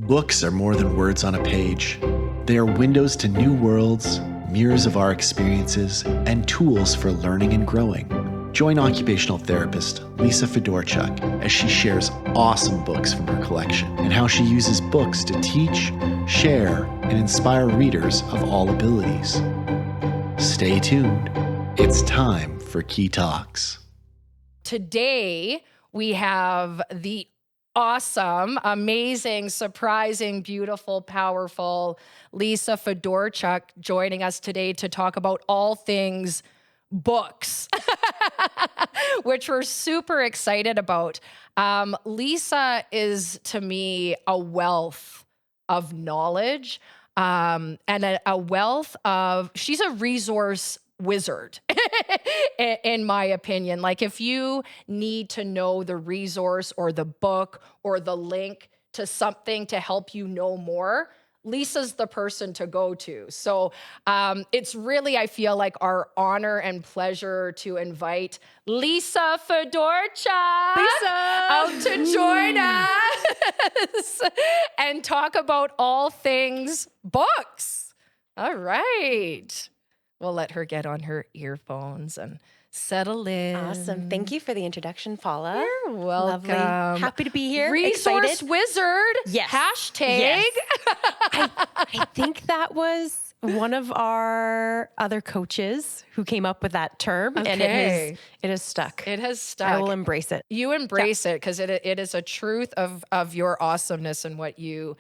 Books are more than words on a page. They are windows to new worlds, mirrors of our experiences, and tools for learning and growing. Join occupational therapist Lisa Fedorchuk as she shares awesome books from her collection and how she uses books to teach, share, and inspire readers of all abilities. Stay tuned. It's time for Key Talks. Today, we have the awesome, amazing, surprising, beautiful, powerful Lisa Fedorchuk joining us today to talk about all things books, which we're super excited about. Lisa is, to me, a wealth of knowledge and a wealth of, she's a resource wizard, in my opinion. Like, if you need to know the resource or the book or the link to something to help you know more, Lisa's the person to go to. So it's really, I feel like, our honor and pleasure to invite Lisa Fedorchuk out to join us and talk about all things books. All right. We'll let her get on her earphones and settle in. Awesome. Thank you for the introduction, Paula. You're welcome. Lovely. Happy to be here. Resource Excited. wizard. Yes. Hashtag. Yes. I think that was one of our other coaches who came up with that term, and it has stuck. It has stuck. I will embrace it. You embrace it because it is a truth of your awesomeness and what you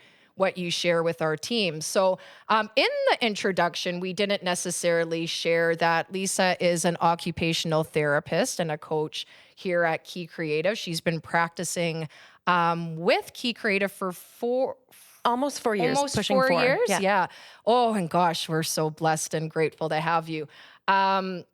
share with our team. So in the introduction, we didn't necessarily share that Lisa is an occupational therapist and a coach here at Key Creative. She's been practicing with Key Creative for almost 4 years. Almost pushing 4 years? Yeah. Oh, and gosh, we're so blessed and grateful to have you. And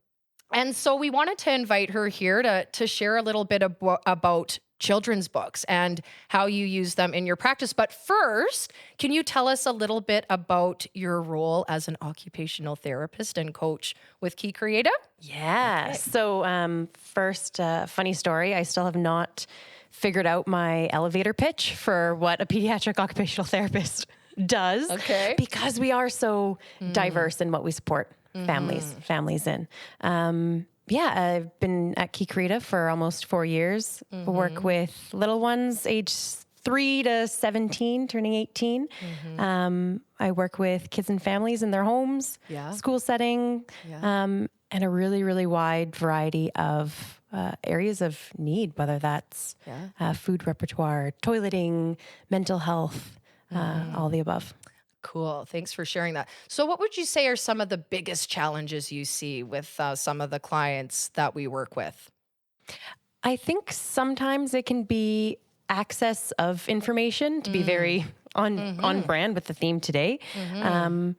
so we wanted to invite her here to share a little bit about children's books and how you use them in your practice. But first, can you tell us a little bit about your role as an occupational therapist and coach with Key Creative? Yeah. Okay. So first, funny story, I still have not figured out my elevator pitch for what a pediatric occupational therapist does. Okay. Because we are so diverse in what we support families in. I've been at Key Creative for almost 4 years. Work with little ones age 3 to 17, turning 18. I work with kids and families in their homes, school setting, and a really, really wide variety of areas of need, whether that's food repertoire, toileting, mental health, all the above. Cool. Thanks for sharing that. So what would you say are some of the biggest challenges you see with some of the clients that we work with? I think sometimes it can be access of information, to be very on brand with the theme today. And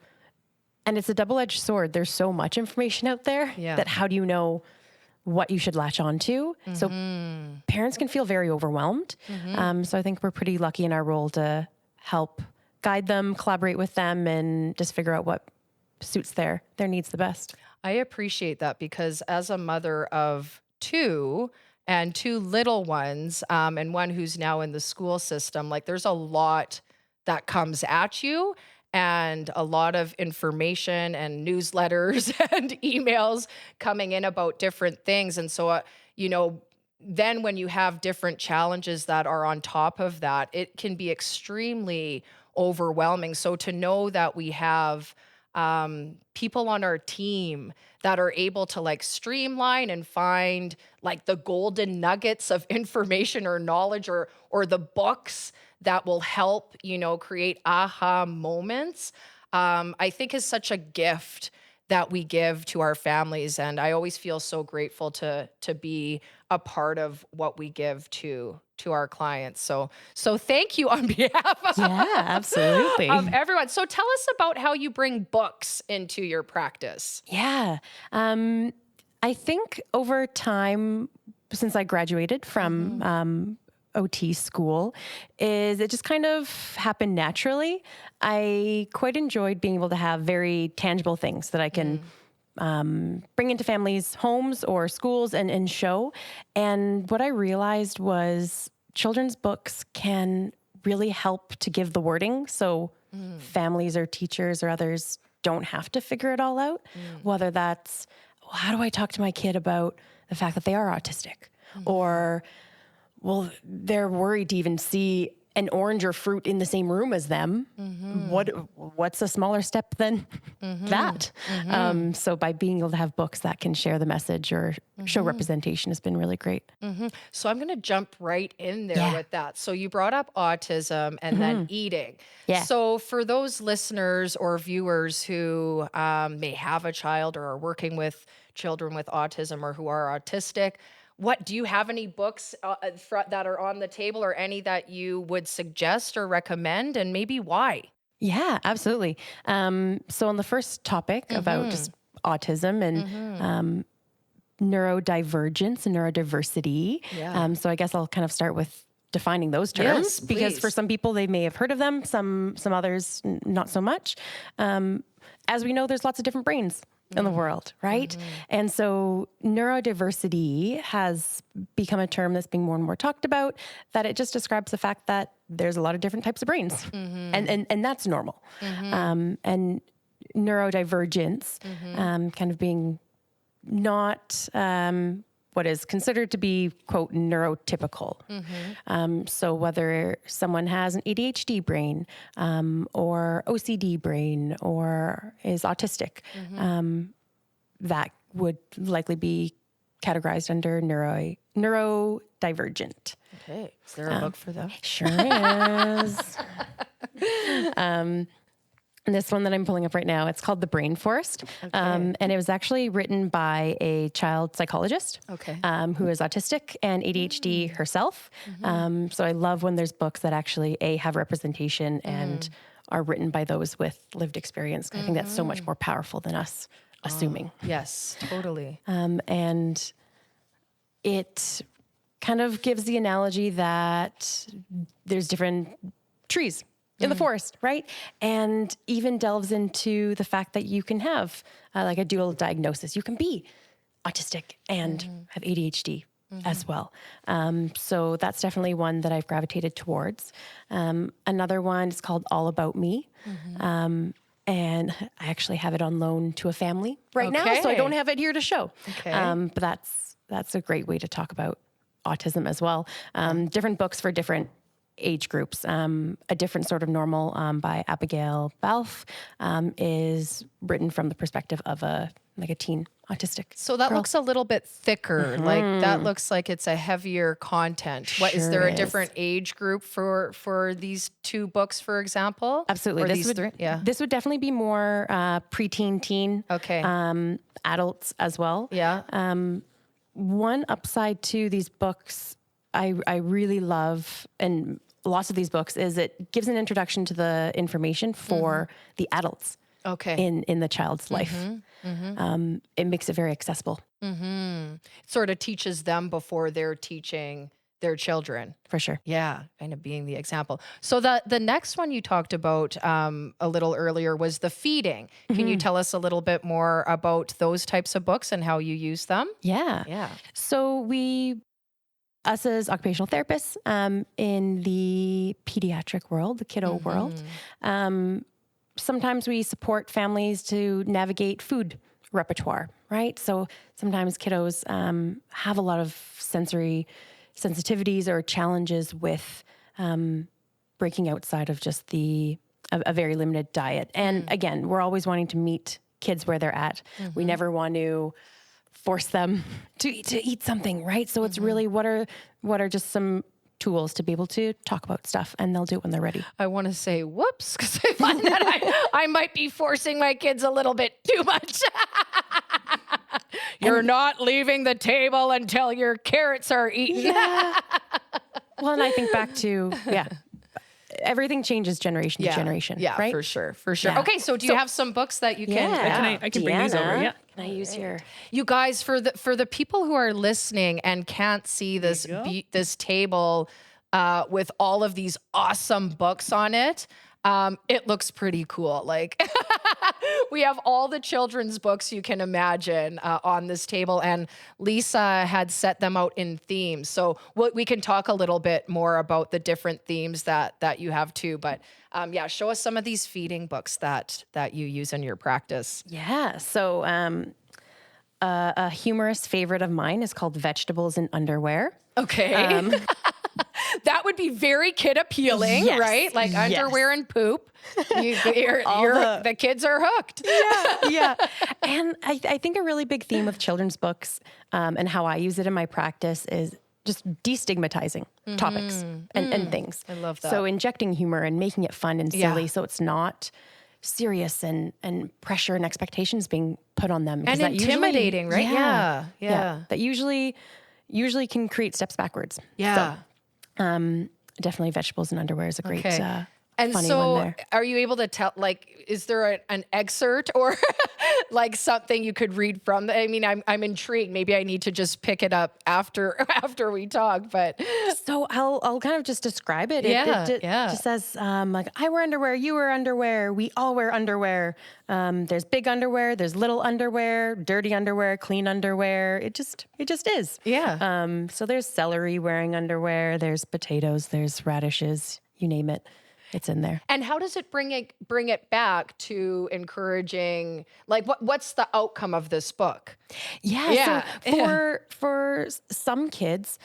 it's a double-edged sword. There's so much information out there that how do you know what you should latch on to? So parents can feel very overwhelmed. So I think we're pretty lucky in our role to help guide them, collaborate with them, and just figure out what suits their needs the best. I appreciate that because as a mother of 2 and 2 little ones, and one who's now in the school system, like there's a lot that comes at you and a lot of information and newsletters and emails coming in about different things. And so, then when you have different challenges that are on top of that, it can be extremely overwhelming. So to know that we have people on our team that are able to streamline and find the golden nuggets of information or knowledge or the books that will help, create aha moments, I think is such a gift that we give to our families. And I always feel so grateful to be a part of what we give to our clients. So thank you on behalf absolutely. of everyone. So tell us about how you bring books into your practice. Yeah. I think over time, since I graduated from OT school, it just kind of happened naturally. I quite enjoyed being able to have very tangible things that I can bring into families' homes or schools and show. And what I realized was children's books can really help to give the wording so families or teachers or others don't have to figure it all out, whether that's, well, how do I talk to my kid about the fact that they are autistic? Or, well, they're worried to even see an orange or fruit in the same room as them. What's a smaller step than that? So by being able to have books that can share the message or show representation has been really great. So I'm going to jump right in there with that. So you brought up autism and then eating. Yeah. So for those listeners or viewers who may have a child or are working with children with autism or who are autistic, what do you have any books that are on the table or any that you would suggest or recommend, and maybe why? Yeah, absolutely. So on the first topic about just autism and neurodivergence and neurodiversity. So I guess I'll kind of start with defining those terms, Yes, because please. for some people they may have heard of them, some others not so much. As we know, there's lots of different brains in the world, right? And so neurodiversity has become a term that's being more and more talked about, that it just describes the fact that there's a lot of different types of brains, and that's normal. And neurodivergence kind of being not what is considered to be, quote, neurotypical. So whether someone has an ADHD brain or OCD brain or is autistic, that would likely be categorized under neurodivergent. Okay. Is there a book for that? Sure is. And this one that I'm pulling up right now, it's called The Brain Forest. And it was actually written by a child psychologist who is autistic and ADHD herself. So I love when there's books that actually, have representation and are written by those with lived experience. I think that's so much more powerful than us assuming. Yes, totally. And it kind of gives the analogy that there's different trees in the forest, right? And even delves into the fact that you can have like a dual diagnosis. You can be autistic and have ADHD as well. So that's definitely one that I've gravitated towards. Another one is called All About Me. And I actually have it on loan to a family right now, so I don't have it here to show. But that's a great way to talk about autism as well. Different books for different age groups. A Different Sort of Normal by Abigail Balfe is written from the perspective of a teen autistic. So that looks a little bit thicker. Like that looks like it's a heavier content. What is there a different age group for these two books, for example? Absolutely. Or This would definitely be more preteen, teen. Okay. Adults as well. Yeah. One upside to these books I really love, and lots of these books, is it gives an introduction to the information for the adults in the child's life. It makes it very accessible. It sort of teaches them before they're teaching their children. For sure. Yeah, kind of being the example. So the next one you talked about a little earlier was the feeding. Can you tell us a little bit more about those types of books and how you use them? Yeah. So us as occupational therapists in the pediatric world, the kiddo world, sometimes we support families to navigate food repertoire, right? So sometimes kiddos have a lot of sensory sensitivities or challenges with breaking outside of just a very limited diet. And again, we're always wanting to meet kids where they're at. We never want to force them to eat something, right? So it's really what are just some tools to be able to talk about stuff, and they'll do it when they're ready. I want to say whoops, because I find that I might be forcing my kids a little bit too much. You're not leaving the table until your carrots are eaten. Yeah. Well, and I think back to, everything changes generation to generation, right? For sure. Yeah. Okay, so do you have some books that you can? I can bring these over. Yeah. Can I use your? You guys, for the people who are listening and can't see this this table with all of these awesome books on it, It looks pretty cool. Like we have all the children's books you can imagine on this table, and Lisa had set them out in themes. So we can talk a little bit more about the different themes that you have too. But yeah, show us some of these feeding books that you use in your practice. Yeah. So a humorous favorite of mine is called Vegetables in Underwear. Okay. That would be very kid appealing, Yes, right? Like underwear and poop. The kids are hooked. Yeah. And I think a really big theme with children's books and how I use it in my practice is just destigmatizing topics and things. I love that. So injecting humor and making it fun and silly so it's not serious and pressure and expectations being put on them. And intimidating, right? Yeah. That usually can create steps backwards. Yeah. So, definitely Vegetables in Underwear is a great And funny so one there. are you able to tell, like, is there an excerpt or like something you could read from? I mean, I'm intrigued. Maybe I need to just pick it up after we talk, but. So I'll kind of just describe it. It just says, like, I wear underwear, you wear underwear, we all wear underwear. There's big underwear, there's little underwear, dirty underwear, clean underwear. It just is. Yeah. So there's celery wearing underwear, there's potatoes, there's radishes, you name it. It's in there. And how does it bring it back to encouraging, like what's the outcome of this book? Yeah. So for some kids,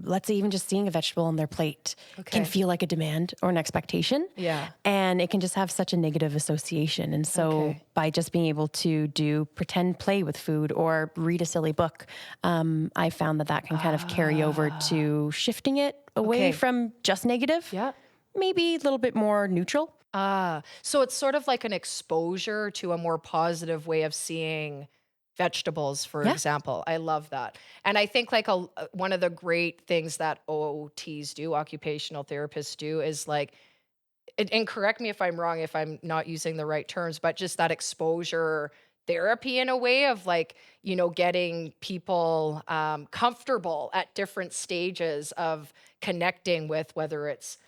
let's say even just seeing a vegetable on their plate can feel like a demand or an expectation. Yeah. And it can just have such a negative association. And so by just being able to do pretend play with food or read a silly book, I found that can kind of carry over to shifting it away from just negative. Yeah. Maybe a little bit more neutral. So it's sort of like an exposure to a more positive way of seeing vegetables, for example. I love that. And I think like one of the great things that OTs do, occupational therapists do, is like, and correct me if I'm wrong, if I'm not using the right terms, but just that exposure therapy in a way of like, getting people comfortable at different stages of connecting with, whether it's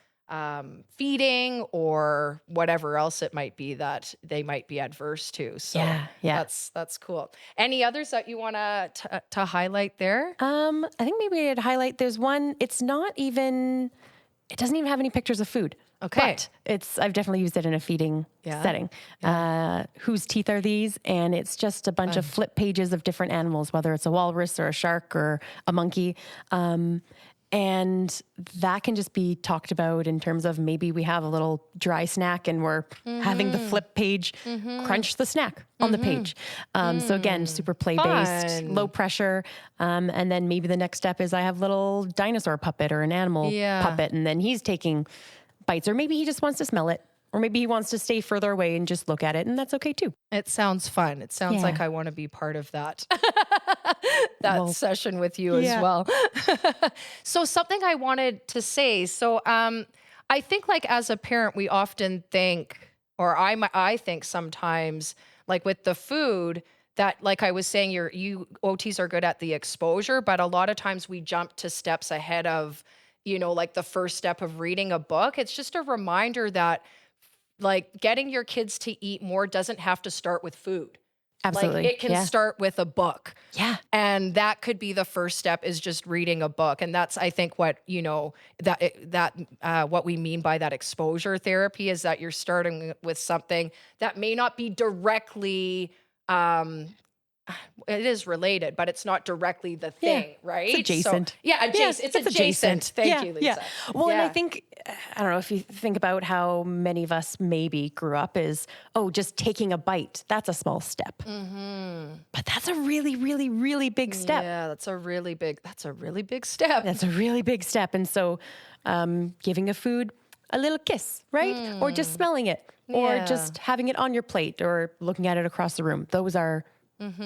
feeding or whatever else it might be that they might be adverse to. So that's cool. Any others that you want to highlight there? I think maybe I'd highlight, there's one, it doesn't even have any pictures of food. Okay. But I've definitely used it in a feeding setting. Whose teeth are these? And it's just a bunch of flip pages of different animals, whether it's a walrus or a shark or a monkey. And that can just be talked about in terms of maybe we have a little dry snack and we're having the flip page crunch the snack on the page. So again, super play-based, low pressure. And then maybe the next step is I have a little dinosaur puppet or an animal puppet, and then he's taking bites, or maybe he just wants to smell it. Or maybe he wants to stay further away and just look at it, and that's okay too. It sounds fun. It sounds like I want to be part of that session with you as well. So something I wanted to say. So I think like as a parent, we often think, or I think sometimes, like with the food, that like I was saying, you OTs are good at the exposure, but a lot of times we jump to steps ahead of, like the first step of reading a book. It's just a reminder that like getting your kids to eat more doesn't have to start with food. Absolutely. Like it can start with a book. Yeah. And that could be the first step, is just reading a book. And that's, I think, what, what we mean by that exposure therapy, is that you're starting with something that may not be directly, it is related, but it's not directly the thing, right? It's adjacent. So, adjacent. It's adjacent. Thank you, Lisa. Yeah. Well, and I think, I don't know if you think about how many of us maybe grew up is, just taking a bite. That's a small step. But that's a really, really, really big step. Yeah, that's a really big step. That's a really big step. And so giving a food a little kiss, right? Or just smelling it, or just having it on your plate, or looking at it across the room. Those are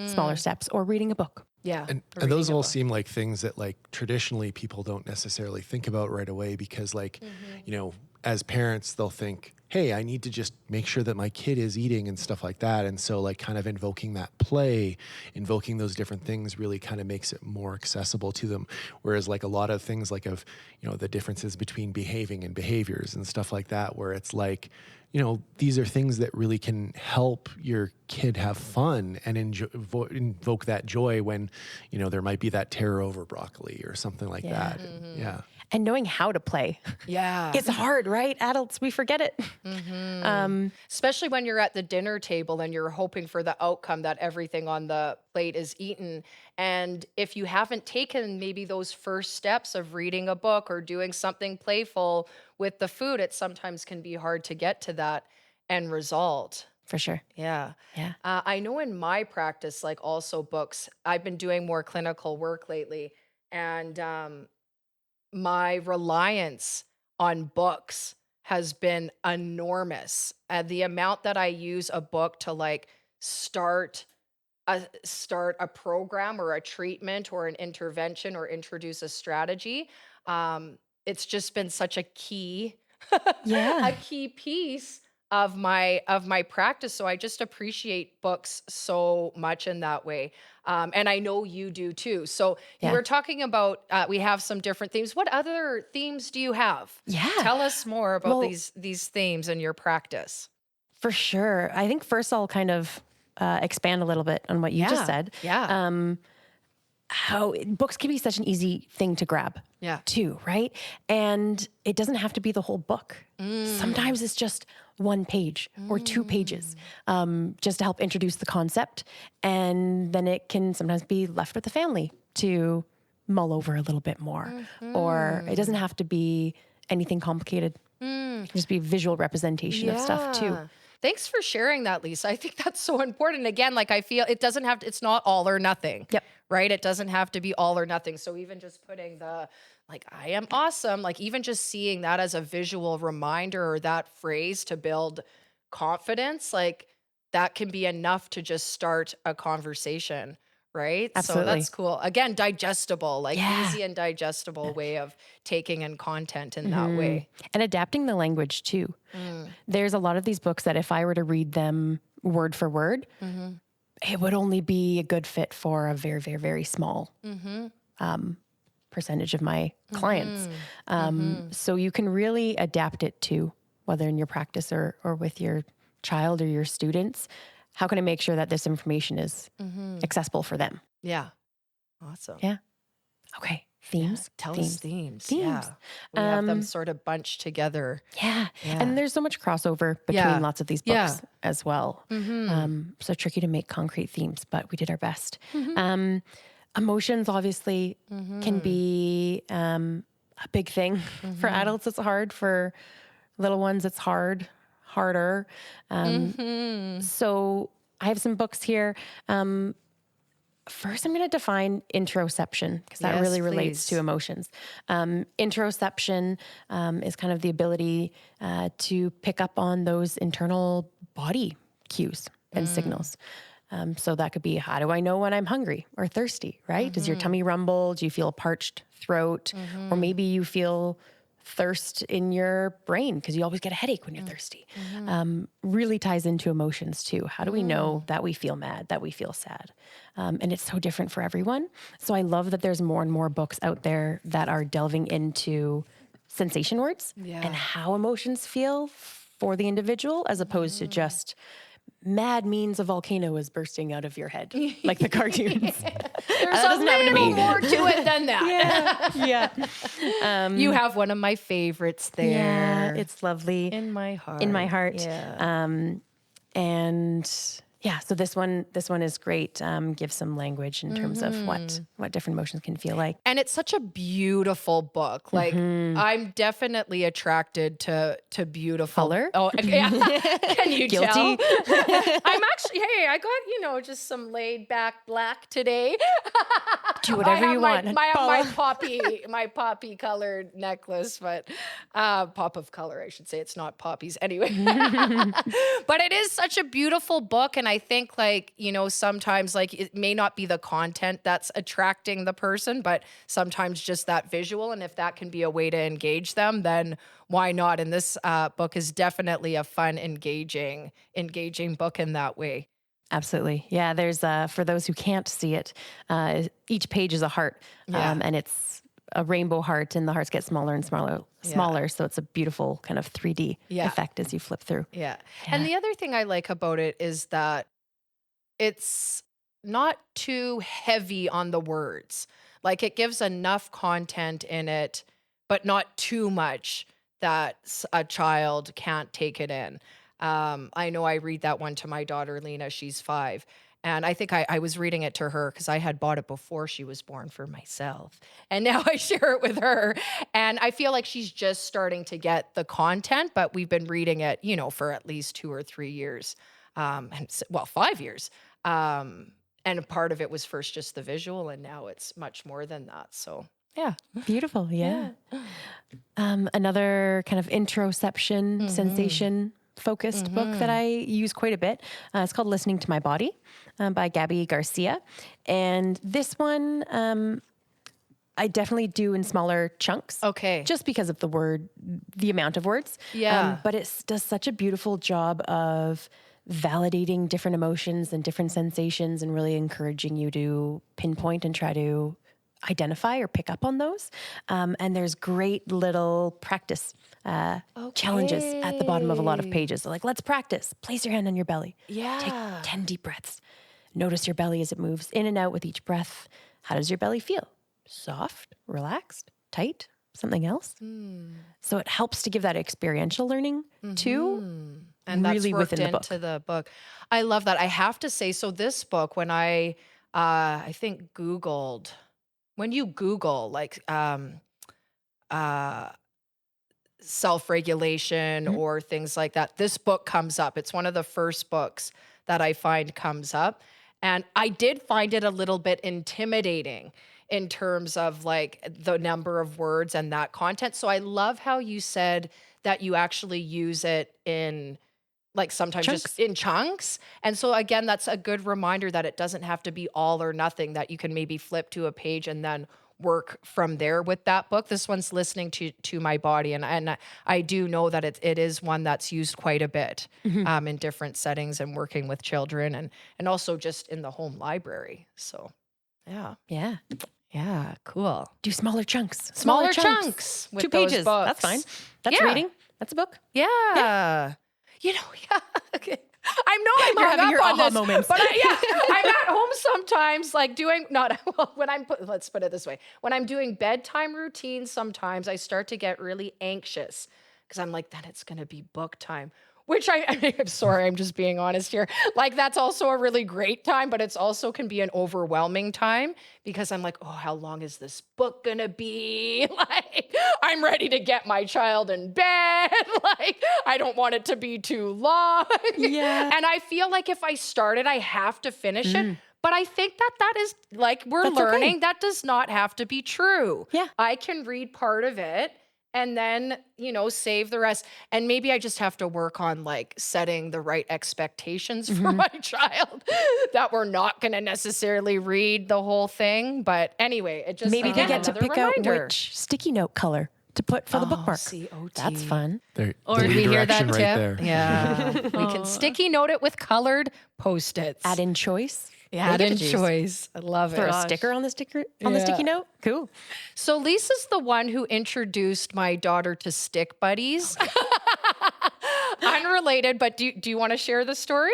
smaller steps, or reading a book. Yeah. And those all seem like things that like traditionally people don't necessarily think about right away, because like, as parents, they'll think, hey, I need to just make sure that my kid is eating and stuff like that. And so like kind of invoking that play, invoking those different things really kind of makes it more accessible to them. Whereas like a lot of things like of, the differences between behaving and behaviors and stuff like that, where it's like, these are things that really can help your kid have fun and invoke that joy when, there might be that terror over broccoli or something like that. Yeah. And knowing how to play. Yeah. It's hard, right? Adults, we forget it. Especially when you're at the dinner table and you're hoping for the outcome that everything on the plate is eaten. And if you haven't taken maybe those first steps of reading a book or doing something playful with the food, it sometimes can be hard to get to that end result. For sure. Yeah. Yeah. I know in my practice, like also books, I've been doing more clinical work lately. And my reliance on books has been enormous. The amount that I use a book to like start a program or a treatment or an intervention or introduce a strategy, it's just been such a key Yeah. a key piece of my practice. So I just appreciate books so much in that way. And I know you do too. So you Yeah. were talking about, we have some different themes. What other themes do you have? Yeah. Tell us more about Well- these themes in your practice. For sure. I think first I'll kind of expand a little bit on what you just said. Yeah. How books can be such an easy thing to grab. Yeah. Too, right? And it doesn't have to be the whole book. Sometimes it's just one page or 2 pages, just to help introduce the concept. And then it can sometimes be left with the family to mull over a little bit more. Or it doesn't have to be anything complicated. It can just be visual representation of stuff too. Thanks for sharing that, Lisa. I think that's so important. Again, like I feel it's not all or nothing. Yep. Right? It doesn't have to be all or nothing. So even just putting I am awesome, like even just seeing that as a visual reminder or that phrase to build confidence, like that can be enough to just start a conversation. Right? Absolutely. So that's cool. Again, digestible, like Yeah. easy and digestible way of taking in content in that way. And adapting the language too. There's a lot of these books that if I were to read them word for word, it would only be a good fit for a very, very, very small percentage of my clients. So you can really adapt it to whether in your practice or with your child or your students. How can I make sure that this information is accessible for them? Yeah. Awesome. Yeah. Okay. Themes. Tell themes. us themes. Themes. Yeah. We have them sort of bunched together. Yeah. Yeah. And there's so much crossover between Yeah. lots of these Yeah. books as well. So tricky to make concrete themes, but we did our best. Emotions obviously can be a big thing. For adults, it's hard. For little ones, it's harder. So I have some books here. First, I'm going to define interoception because that Yes, really relates please. to emotions. Interoception is kind of the ability to pick up on those internal body cues and signals. So that could be, how do I know when I'm hungry or thirsty, right? Does your tummy rumble? Do you feel a parched throat? Or maybe you feel thirst in your brain because you always get a headache when you're thirsty. Really ties into emotions too. How do we know that we feel mad, that we feel sad? And it's so different for everyone. So I love that there's more and more books out there that are delving into sensation words and how emotions feel for the individual, as opposed to just mad means a volcano is bursting out of your head, like the cartoons. There's a doesn't happen to little me. more to it than that. Yeah. You have one of my favorites there. Yeah, it's lovely. in my heart. In my heart. Yeah. And yeah, so this one is great. Gives some language in terms of what different emotions can feel like. And it's such a beautiful book. Like I'm definitely attracted to beautiful Color? Oh, yeah. Can you Guilty. tell? I'm actually, hey, I got, just some laid back black today. Do Do whatever you want. My poppy colored necklace, but pop of color, I should say. It's not poppies anyway. But it is such a beautiful book. And I think like, sometimes like it may not be the content that's attracting the person, but sometimes just that visual. And if that can be a way to engage them, then why not? And this book is definitely a fun, engaging book in that way. Absolutely. Yeah, there's, for those who can't see it, each page is a heart, and it's a rainbow heart, and the hearts get smaller and smaller. So it's a beautiful kind of 3D effect as you flip through. Yeah. And the other thing I like about it is that it's not too heavy on the words. Like it gives enough content in it, but not too much that a child can't take it in. I know I read that one to my daughter, Lena. She's 5. And I think I was reading it to her because I had bought it before she was born for myself. And now I share it with her. And I feel like she's just starting to get the content, but we've been reading it, for at least 2 or 3 years. 5 years. And part of it was first just the visual, and now it's much more than that. So, yeah. Beautiful. Yeah. Another kind of introception, sensation focused book that I use quite a bit. It's called Listening to My Body by Gabby Garcia. And this one, I definitely do in smaller chunks. Okay. Just because of the amount of words. Yeah. But it does such a beautiful job of validating different emotions and different sensations and really encouraging you to pinpoint and try to identify or pick up on those. And there's great little practice challenges at the bottom of a lot of pages. So like, let's practice. Place your hand on your belly. Yeah. Take 10 deep breaths. Notice your belly as it moves in and out with each breath. How does your belly feel? Soft, relaxed, tight, something else? So it helps to give that experiential learning too. And that's really worked within into the book. I love that. I have to say, so this book, when I think Googled, when you Google like self-regulation or things like that, this book comes up. It's one of the first books that I find comes up. And I did find it a little bit intimidating in terms of like the number of words and that content. So I love how you said that you actually use it in like sometimes just in chunks. And so again, that's a good reminder that it doesn't have to be all or nothing, that you can maybe flip to a page and then work from there with that book. This one's Listening to My Body. And I do know that it is one that's used quite a bit in different settings and working with children and also just in the home library. So yeah. Yeah. Yeah, cool. Do smaller chunks. Smaller chunks with 2 those pages. books. That's fine. That's Yeah. reading. That's a book. Yeah. Okay. I know I'm You're hung having up your on aha this, moments. but I'm at home sometimes, like let's put it this way. When I'm doing bedtime routines, sometimes I start to get really anxious because I'm like, then it's going to be book time. Which I'm sorry, I'm just being honest here. Like that's also a really great time, but it's also can be an overwhelming time because I'm like, oh, how long is this book gonna be? Like, I'm ready to get my child in bed. Like, I don't want it to be too long. Yeah. And I feel like if I start it, I have to finish it. But I think that is like That's learning. okay. That does not have to be true. Yeah. I can read part of it and then, save the rest. And maybe I just have to work on like setting the right expectations for my child that we're not going to necessarily read the whole thing. But anyway, it just Maybe they get to another pick out reminder. which sticky note color to put for the bookmark. COT. That's fun. There, Or there's did we hear direction that right tip? there. Yeah. We can sticky note it with colored Post-its. Add in choice. Add They get in to choose. choice. I love Throw it. a sticker on the sticky note. Cool. So Lisa's the one who introduced my daughter to Stick Buddies. Unrelated, but do you want to share the story?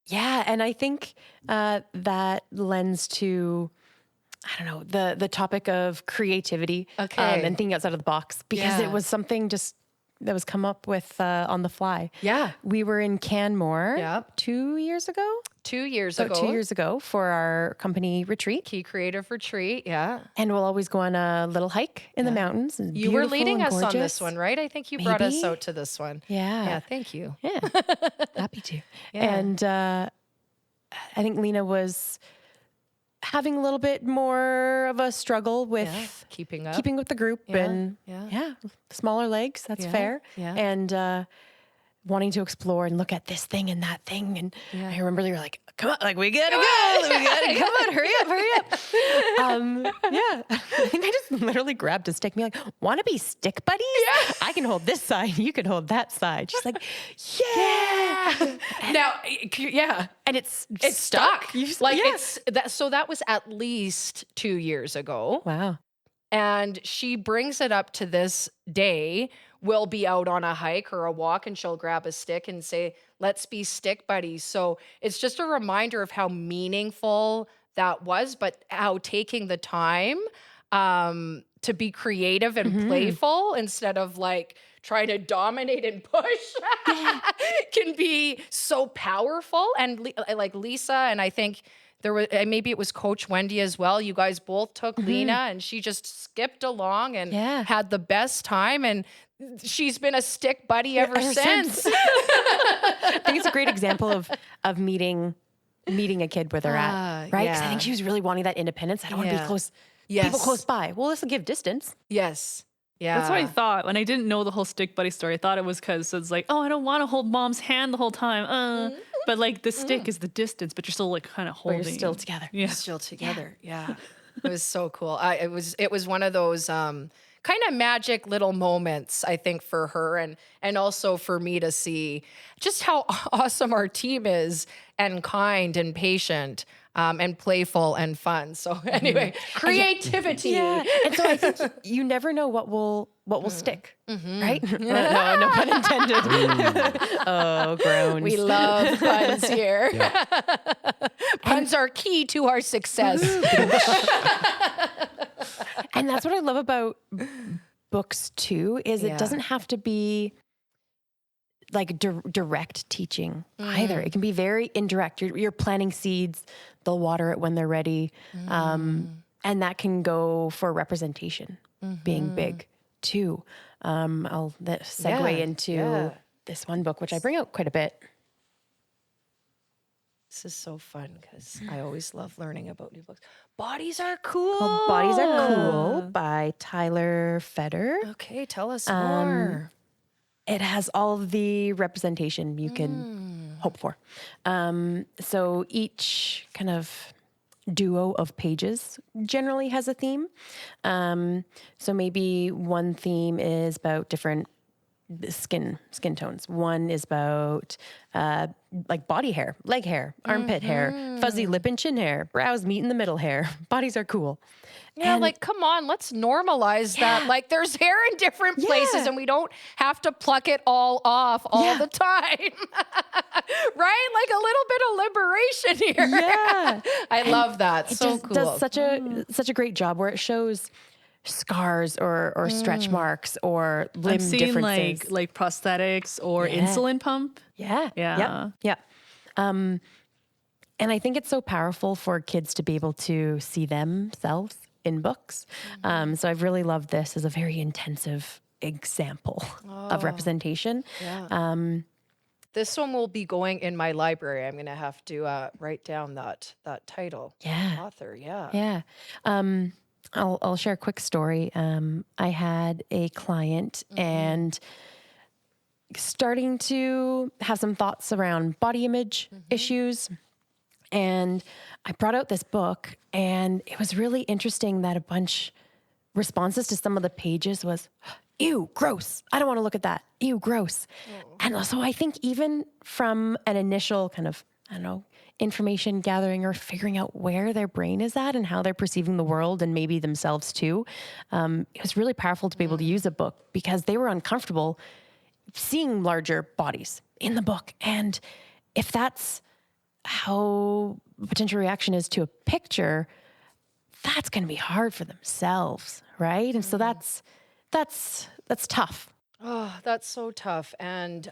Yeah, and I think that lends to, I don't know, the topic of creativity Okay. and thinking outside of the box because Yeah. it was something just that was come up with on the fly. Yeah. We were in Canmore Yep. 2 years ago, 2 years about ago. 2 years ago for our company retreat. Key Creative Retreat. Yeah. And we'll always go on a little hike in the mountains. And You were beautiful leading and us on gorgeous. this one, right? I think you brought us Maybe. out to this one. Yeah. Yeah. Thank you. Yeah. Happy to. Yeah. And I think Lena was having a little bit more of a struggle with keeping up. keeping with the group and Yeah. smaller legs. That's fair. Yeah. And wanting to explore and look at this thing and that thing. And I remember you were like, come on, like, we gotta go. Come on, hurry up. I think I just literally grabbed a stick and be like, want to be stick buddies? Yeah. I can hold this side. You can hold that side. She's like, yeah. Now, And it's stuck. Like yeah. it's that. So that was at least 2 years ago. Wow. And she brings it up to this day. We'll be out on a hike or a walk and she'll grab a stick and say, let's be stick buddies. So it's just a reminder of how meaningful that was, but how taking the time to be creative and playful instead of like trying to dominate and push can be so powerful. And like Lisa, and I think there was, maybe it was Coach Wendy as well. You guys both took Lena and she just skipped along and had the best time. And she's been a stick buddy ever since. I think it's a great example of meeting a kid where they're at, right? 'Cause I think she was really wanting that independence. I don't want to be close, people close by. Well, this will give distance. Yes. Yeah. That's what I thought when I didn't know the whole stick buddy story. I thought it was because it's like, oh, I don't want to hold mom's hand the whole time. But like the stick is the distance, but you're still like kind of holding. But you're still together. Yeah. Still together. Yeah. It was so cool. It was one of those kind of magic little moments, I think, for her and also for me to see just how awesome our team is and kind and patient and playful and fun. So anyway, creativity. Yeah. And so I think you never know what will stick, right? No pun intended. Oh, groans. We love puns here. Puns are key to our success. And that's what I love about books too, is it doesn't have to be like direct teaching either. It can be very indirect. You're planting seeds, they'll water it when they're ready. And that can go for representation being big too. I'll segue into this one book, which I bring out quite a bit. This is so fun because I always love learning about new books. Bodies Are Cool. Called Bodies Are Cool by Tyler Feder. Okay, tell us more. It has all of the representation you can hope for. So each kind of duo of pages generally has a theme. So maybe one theme is about different skin tones. One is about like body hair, leg hair, armpit hair, fuzzy lip and chin hair, brows meet in the middle hair. Bodies are cool. Yeah, like, come on, let's normalize that. Like, there's hair in different places and we don't have to pluck it all off all the time. Right? Like a little bit of liberation here. Yeah. I love that. It So just cool. does such a great job where it shows scars or stretch marks or limb I'm seeing differences. like prosthetics or insulin pump. Yeah. And I think it's so powerful for kids to be able to see themselves in books. So I've really loved this as a very intensive example of representation. Yeah. This one will be going in my library. I'm going to have to write down that title. Yeah. Author. Yeah. Yeah. I'll share a quick story. I had a client and starting to have some thoughts around body image issues. And I brought out this book, and it was really interesting that a bunch responses to some of the pages was, ew, gross. I don't want to look at that. Ew, gross. And so I think even from an initial kind of, I don't know, information gathering or figuring out where their brain is at and how they're perceiving the world and maybe themselves too, it was really powerful to be able to use a book because they were uncomfortable seeing larger bodies in the book. And if that's how potential reaction is to a picture, that's going to be hard for themselves, right? And so that's tough. Oh, that's so tough. And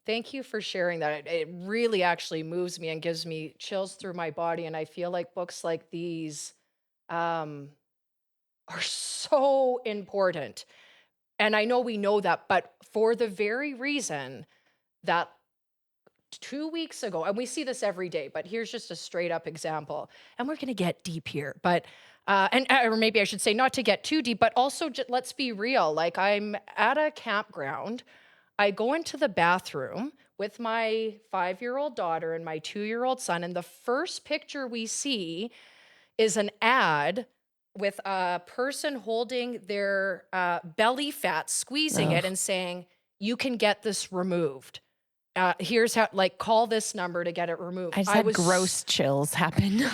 thank you for sharing that. It really actually moves me and gives me chills through my body. And I feel like books like these are so important. And I know we know that, but for the very reason that 2 weeks ago, and we see this every day, but here's just a straight up example. And we're going to get deep here, but, or maybe I should say not to get too deep, but also let's be real. Like, I'm at a campground. I go into the bathroom with my 5-year-old daughter and my 2-year-old son. And the first picture we see is an ad with a person holding their belly fat, squeezing it and saying, you can get this removed. Here's how, like, call this number to get it removed. I just had gross chills happen.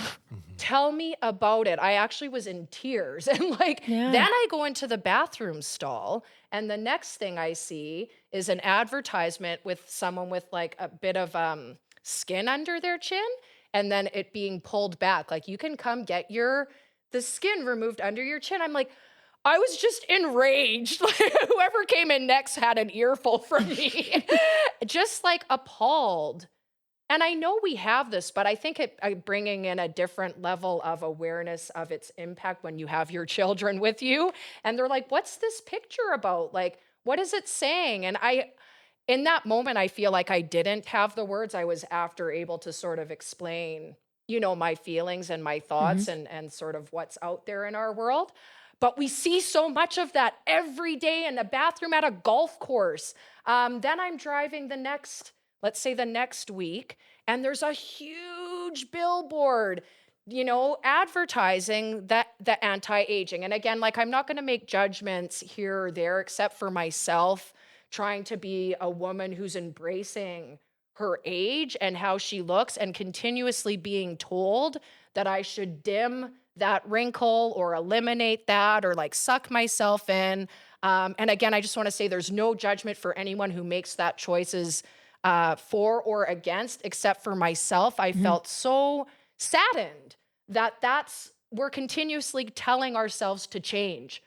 Tell me about it. I actually was in tears. And like, then I go into the bathroom stall, and the next thing I see is an advertisement with someone with like a bit of skin under their chin, and then it being pulled back. Like, you can come get the skin removed under your chin. I'm like, I was just enraged. Like, whoever came in next had an earful from me. Just like appalled. And I know we have this, but I think bringing in a different level of awareness of its impact when you have your children with you. And they're like, what's this picture about? Like, what is it saying? And in that moment, I feel like I didn't have the words. I was able to sort of explain, my feelings and my thoughts and sort of what's out there in our world. But we see so much of that every day in a bathroom at a golf course. Then I'm driving the next week, and there's a huge billboard, advertising the anti-aging. And again, like, I'm not going to make judgments here or there, except for myself trying to be a woman who's embracing her age and how she looks, and continuously being told that I should dim that wrinkle or eliminate that or like suck myself in. And again, I just want to say there's no judgment for anyone who makes that choices for or against, except for myself. I felt so saddened that we're continuously telling ourselves to change.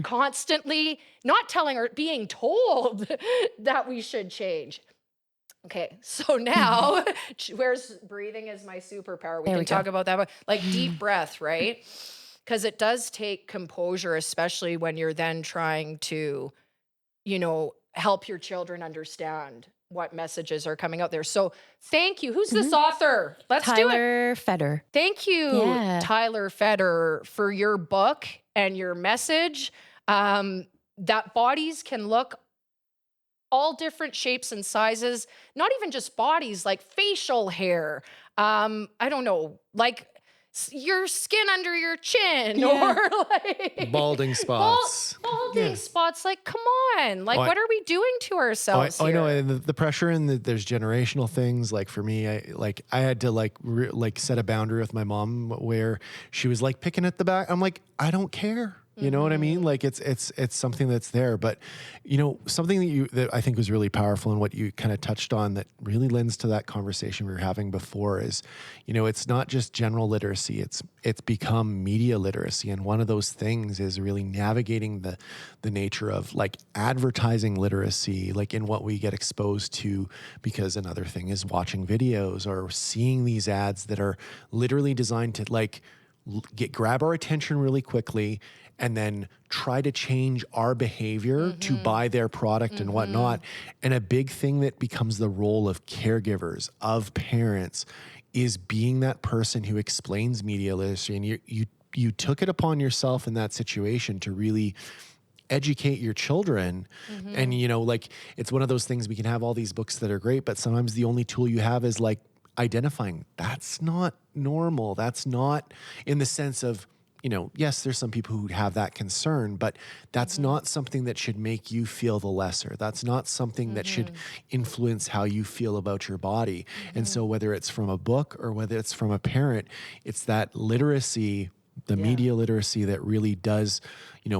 Constantly not telling or being told that we should change. Okay, so now, where's breathing is my superpower. We can talk about that, but like deep breath, right? Because it does take composure, especially when you're then trying to, help your children understand what messages are coming out there. So thank you. Who's this author? Let's do it. Tyler Fedor. Thank you, Tyler Fedor, for your book and your message that bodies can look all different shapes and sizes, not even just bodies, like facial hair. I don't know, like your skin under your chin or like balding spots. Balding spots. Like, come on. Like, what are we doing to ourselves here? I know. And the pressure and there's generational things. Like for me, I had to set a boundary with my mom where she was like picking at the back. I'm like, I don't care. You know what I mean? Like it's something that's there, but something that I think was really powerful and what you kind of touched on that really lends to that conversation we were having before is, it's not just general literacy, it's become media literacy. And one of those things is really navigating the nature of like advertising literacy, like in what we get exposed to, because another thing is watching videos or seeing these ads that are literally designed to like grab our attention really quickly and then try to change our behavior to buy their product and whatnot. And a big thing that becomes the role of caregivers, of parents, is being that person who explains media literacy. And you took it upon yourself in that situation to really educate your children. And, it's one of those things, we can have all these books that are great, but sometimes the only tool you have is like identifying that's not normal. That's not in the sense of, yes, there's some people who have that concern, but that's not something that should make you feel the lesser. That's not something that should influence how you feel about your body. And so whether it's from a book or whether it's from a parent, it's that literacy, the media literacy that really does,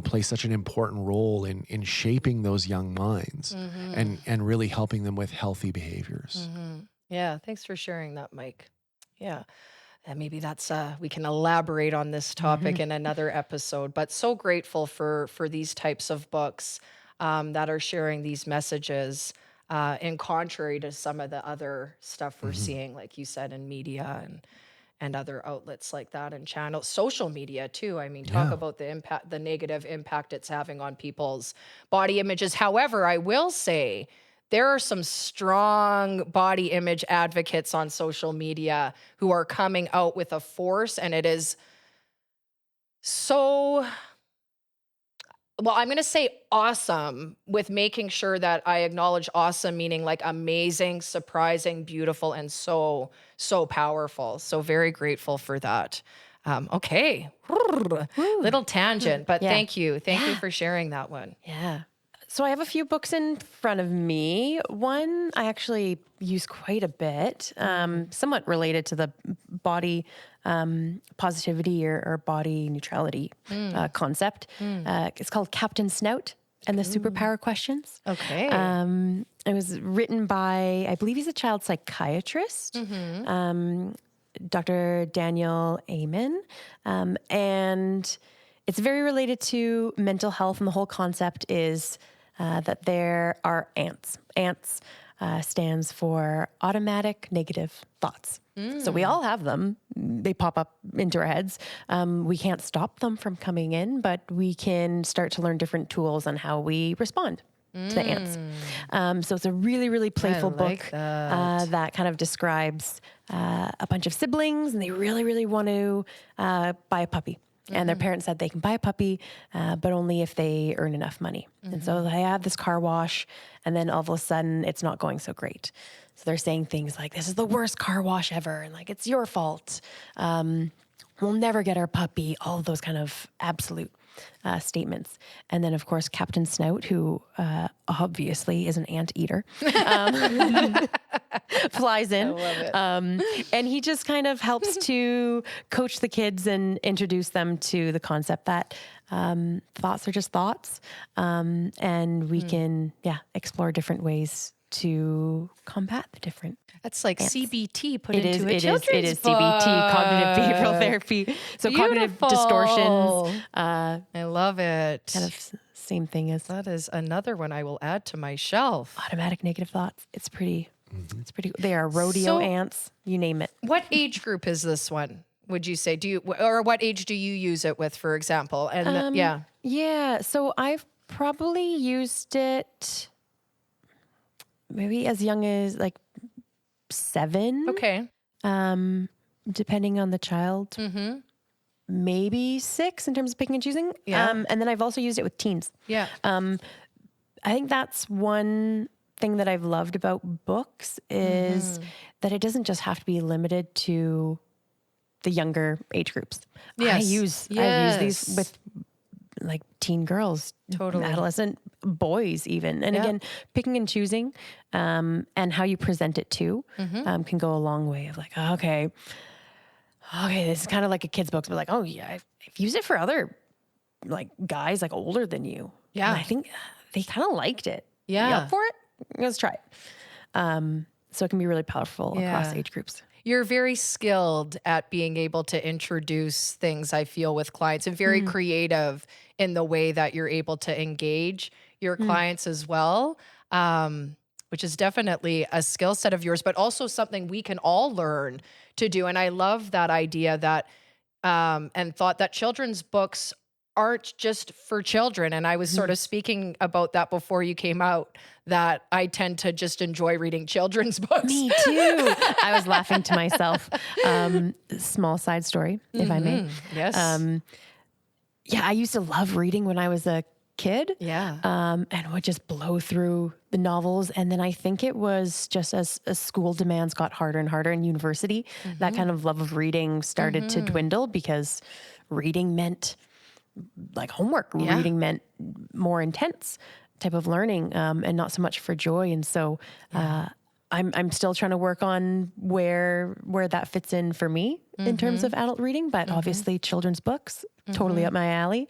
play such an important role in shaping those young minds and really helping them with healthy behaviors. Yeah, thanks for sharing that, Mike. Yeah. And maybe that's we can elaborate on this topic in another episode. But so grateful for these types of books that are sharing these messages, in contrary to some of the other stuff we're seeing, like you said, in media and other outlets like that, and channels, social media too. I mean, talk about the impact, the negative impact it's having on people's body images. However, I will say there are some strong body image advocates on social media who are coming out with a force, and it is so, well, I'm going to say awesome, with making sure that I acknowledge awesome, meaning like amazing, surprising, beautiful, and so, so powerful. So very grateful for that. Okay. Little tangent, but Yeah. thank you. Thank you for sharing that one. Yeah. So I have a few books in front of me. One I actually use quite a bit, somewhat related to the body positivity or body neutrality concept. It's called Captain Snout and the Superpower Questions. Okay. It was written by, I believe he's a child psychiatrist, Dr. Daniel Amen. And it's very related to mental health. And the whole concept is that there are ants. Ants stands for automatic negative thoughts. So we all have them. They pop up into our heads. We can't stop them from coming in, but we can start to learn different tools on how we respond to the ants. So it's a really, really playful book that kind of describes a bunch of siblings, and they really, really want to buy a puppy. And their parents said they can buy a puppy, but only if they earn enough money. And so they have this car wash, and then all of a sudden it's not going so great. So they're saying things like, this is the worst car wash ever, and like, it's your fault. We'll never get our puppy, all of those kind of absolute statements. And then, of course, Captain Snout, who obviously is an anteater, flies in. I love it. And he just kind of helps to coach the kids and introduce them to the concept that thoughts are just thoughts. And we can, explore different ways to combat the different. That's like ants. CBT put It into a is children's book. CBT, cognitive behavioral therapy. So cognitive distortions, I love it. kind of same thing as That is another one I will add to my shelf. automatic negative thoughts. It's pretty, they are rodeo So- ants, you name it. What age group is this one? Would you say? Or what age do you use it with, for example? And Yeah, so I've probably used it maybe as young as like 7. okay. Depending on the child. Maybe 6 in terms of picking and choosing. Yeah. And then I've also used it with teens. Yeah. I think that's one thing that I've loved about books is that it doesn't just have to be limited to the younger age groups. Yes. I use these with like teen girls, Totally. adolescent boys even. And again, picking and choosing and how you present it too can go a long way of like, okay, this is kind of like a kid's book, but like, oh yeah, I've used it for other like guys like older than you. Yeah. And I think they kind of liked it. Yeah. You up for it? Let's try it. So it can be really powerful across Yeah. age groups. You're very skilled at being able to introduce things, I feel, with clients, and very creative in the way that you're able to engage your clients as well, which is definitely a skill set of yours, but also something we can all learn to do. And I love that idea that, and thought that children's books aren't just for children. And I was sort of speaking about that before you came out, that I tend to just enjoy reading children's books. Me too. I was laughing to myself. Small side story, if I may. Yes. I used to love reading when I was a kid. Yeah. And would just blow through the novels. And then I think it was just as school demands got harder and harder in university, that kind of love of reading started to dwindle because reading meant like homework. Yeah. Reading meant more intense type of learning and not so much for joy. And so I'm still trying to work on where that fits in for me in terms of adult reading, but obviously children's books, totally up my alley.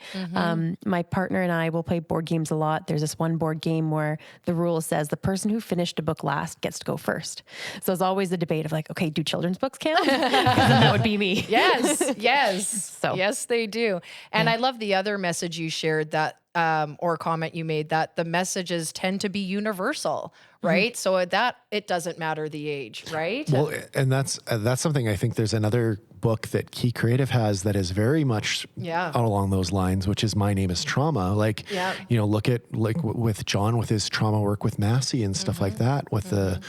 My partner and I will play board games a lot. There's this one board game where the rule says the person who finished a book last gets to go first. So it's always a debate of like, okay, do children's books count? 'Cause then that would be me. Yes, yes. So- Yes, they do. And I love the other message you shared, that or comment you made that the messages tend to be universal, right? So that it doesn't matter the age, right? Well, and that's something I think there's another book that Key Creative has that is very much along those lines, which is My Name is Trauma. Like, look at with John with his trauma work with Massey and stuff like that with the,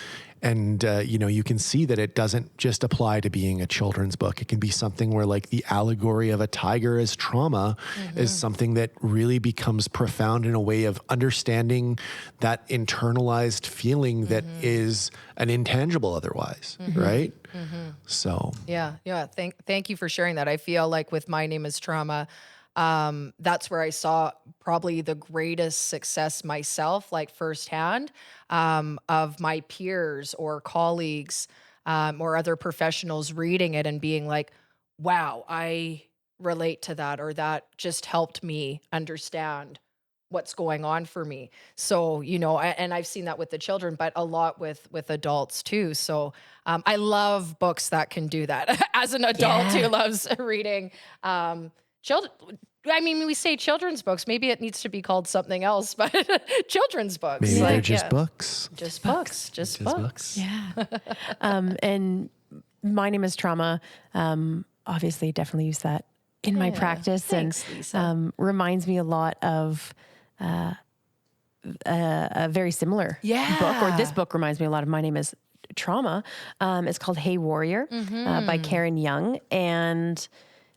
and you can see that it doesn't just apply to being a children's book. It can be something where like the allegory of a tiger as trauma is something that really becomes profound in a way of understanding that internalized feeling that is an intangible otherwise, right? So thank you for sharing that. I feel like with My Name is Trauma, that's where I saw probably the greatest success myself, like firsthand, of my peers or colleagues, or other professionals reading it and being like, wow, I relate to that, or that just helped me understand what's going on for me. So, and I've seen that with the children, but a lot with adults too. So, I love books that can do that as an adult who loves reading, children. I mean, we say children's books, maybe it needs to be called something else, but children's books. Maybe they're just books. Just books. Just books. Yeah. And My Name is Trauma. Obviously definitely use that in my practice. Thanks, Lisa. Reminds me a lot of a very similar book, or this book reminds me a lot of My Name is Trauma. It's called Hey Warrior by Karen Young. And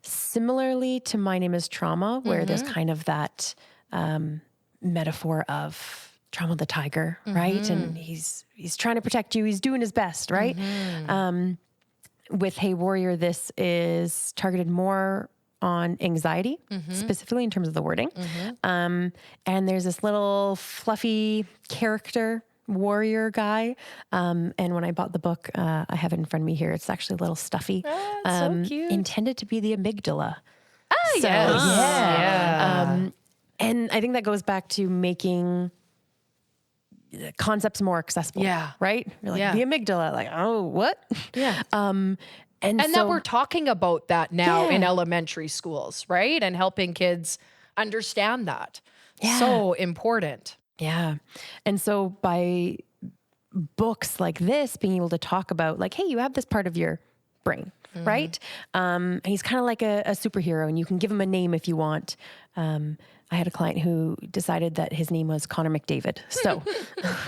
similarly to My Name is Trauma, where there's kind of that metaphor of Trauma the tiger, right? And he's trying to protect you. He's doing his best, right? With Hey Warrior, this is targeted more on anxiety, specifically in terms of the wording. And there's this little fluffy character warrior guy. And when I bought the book, I have it in front of me here. It's actually a little stuffy. So cute. Intended to be the amygdala. Oh, So, yes. Yeah. And I think that goes back to making concepts more accessible. Yeah. Right? You're like, the amygdala, like, oh, what? Yeah. And so, that we're talking about that now in elementary schools, right? And helping kids understand that. So important. Yeah. And so by books like this, being able to talk about like, hey, you have this part of your brain, right? And he's kind of like a superhero, and you can give him a name if you want. I had a client who decided that his name was Connor McDavid. So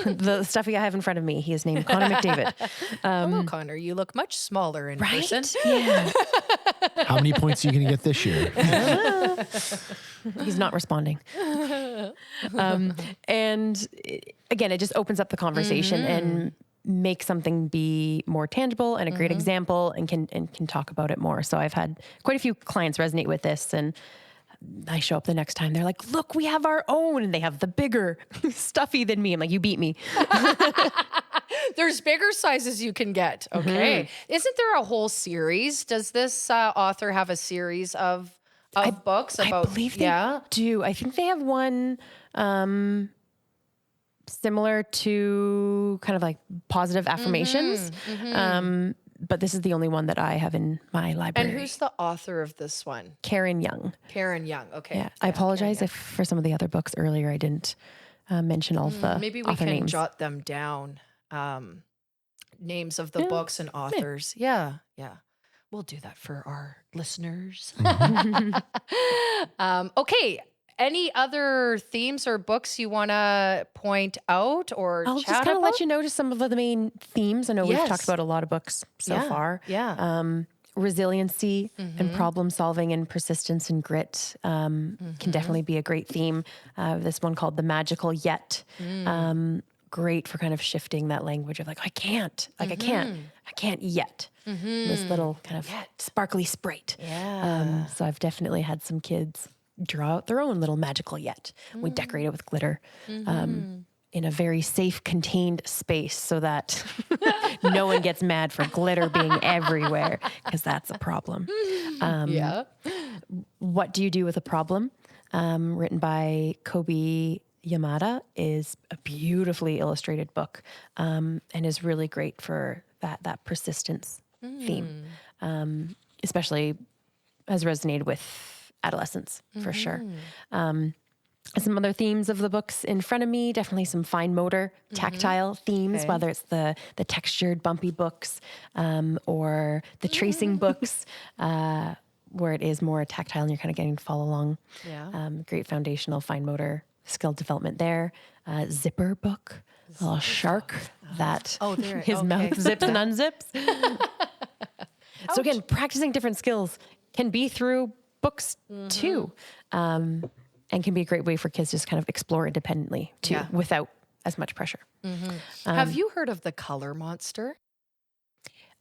the stuffy I have in front of me, he is named Connor McDavid. Hello, Connor. You look much smaller in person. Yeah. how many points are you going to get this year? He's not responding. And again, it just opens up the conversation and makes something be more tangible and a great example, and can talk about it more. So I've had quite a few clients resonate with this, and I show up the next time, they're like, look, we have our own, and they have the bigger stuffy than me. I'm like, you beat me. There's bigger sizes you can get. Okay. Isn't there a whole series? Does this author have a series of books about? I believe they do. I think they have one similar to kind of like positive affirmations. But this is the only one that I have in my library. And who's the author of this one? Karen Young. Karen Young. Okay. Yeah. I apologize if for some of the other books earlier I didn't mention all of the maybe we author can names. jot them down. Names of the books and authors. Yeah. We'll do that for our listeners. Okay. Any other themes or books you want to point out or I'll chat just kind of about? let you know just some of the main themes. I know we've talked about a lot of books so far. Yeah. Resiliency and problem solving and persistence and grit can definitely be a great theme. This one called The Magical Yet. Great for kind of shifting that language of like, I can't yet. This little kind of sparkly sprite. Yeah. So I've definitely had some kids draw out their own little magical yet. We decorate it with glitter in a very safe, contained space so that no one gets mad for glitter being everywhere, because that's a problem. What Do You Do with a Problem? Written by Kobe Yamada, is a beautifully illustrated book and is really great for that persistence theme, especially has resonated with adolescents for sure. Some other themes of the books in front of me, definitely some fine motor, tactile themes, Okay. whether it's the textured, bumpy books or the tracing books, where it is more tactile and you're kind of getting to follow along. Yeah. Great foundational fine motor skill development there. Zipper book, a little shark that his mouth zips and unzips. So again, practicing different skills can be through books too. And can be a great way for kids to just kind of explore independently too, Yeah. without as much pressure. Have you heard of the Color Monster?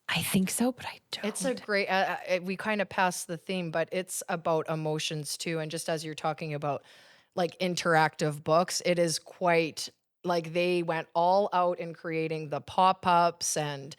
I think so, but I don't. It's a great, we kind of passed the theme, but it's about emotions too. And just as you're talking about like interactive books, it is quite like they went all out in creating the pop-ups and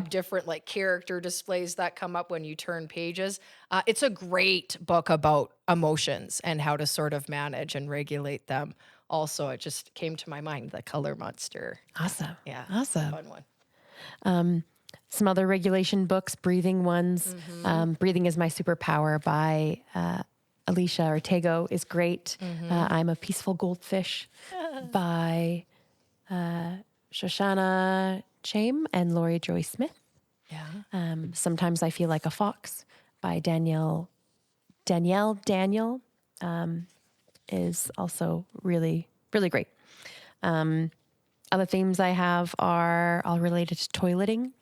different like character displays that come up when you turn pages. It's a great book about emotions and how to sort of manage and regulate them. Also, it just came to my mind, The Color Monster. Awesome. Yeah. Awesome. Fun one. Some other regulation books, breathing ones. Breathing is My Superpower by Alicia Ortego is great. I'm a Peaceful Goldfish by Shoshana Chaim and Laurie Joy Smith. Yeah. Sometimes I Feel Like a Fox by Danielle Daniel is also really, really great. Other themes I have are all related to toileting.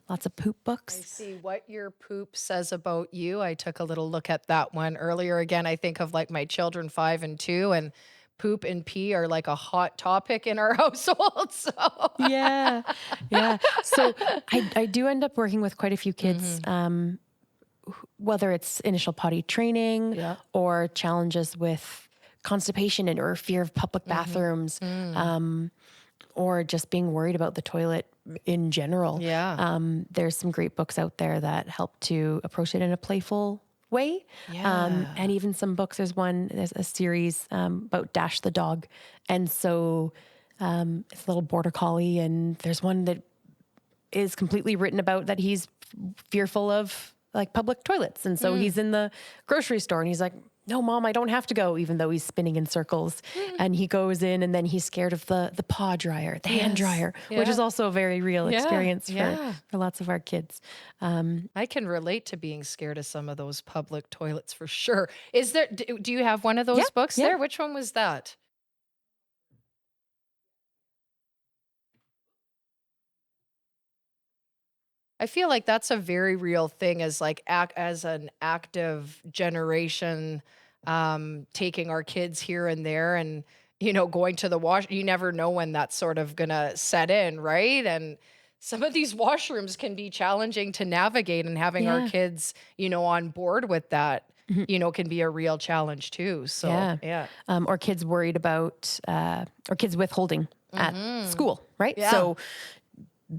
Lots of poop I books. see What Your Poop Says About You. I took a little look at that one earlier. Again, I think of like my children 5 and 2, and poop and pee are like a hot topic in our household. So Yeah. So I do end up working with quite a few kids, whether it's initial potty training or challenges with constipation and or fear of public bathrooms, or just being worried about the toilet in general. Yeah. There's some great books out there that help to approach it in a playful way. And even some books, there's a series about Dash the dog. And so it's a little border collie, and there's one that is completely written about that he's fearful of like public toilets. And so he's in the grocery store and he's like, no, Mom, I don't have to go, even though he's spinning in circles. And he goes in, and then he's scared of the paw dryer, the hand dryer, which is also a very real experience for lots of our kids. I can relate to being scared of some of those public toilets for sure. Is there, do you have one of those books there? Which one was that? I feel like that's a very real thing as like as an active generation, taking our kids here and there and, going to the wash. You never know when that's sort of gonna set in, right? And some of these washrooms can be challenging to navigate, and having our kids, on board with that, can be a real challenge too. So, Or kids worried about, or kids withholding at school, right? Yeah. So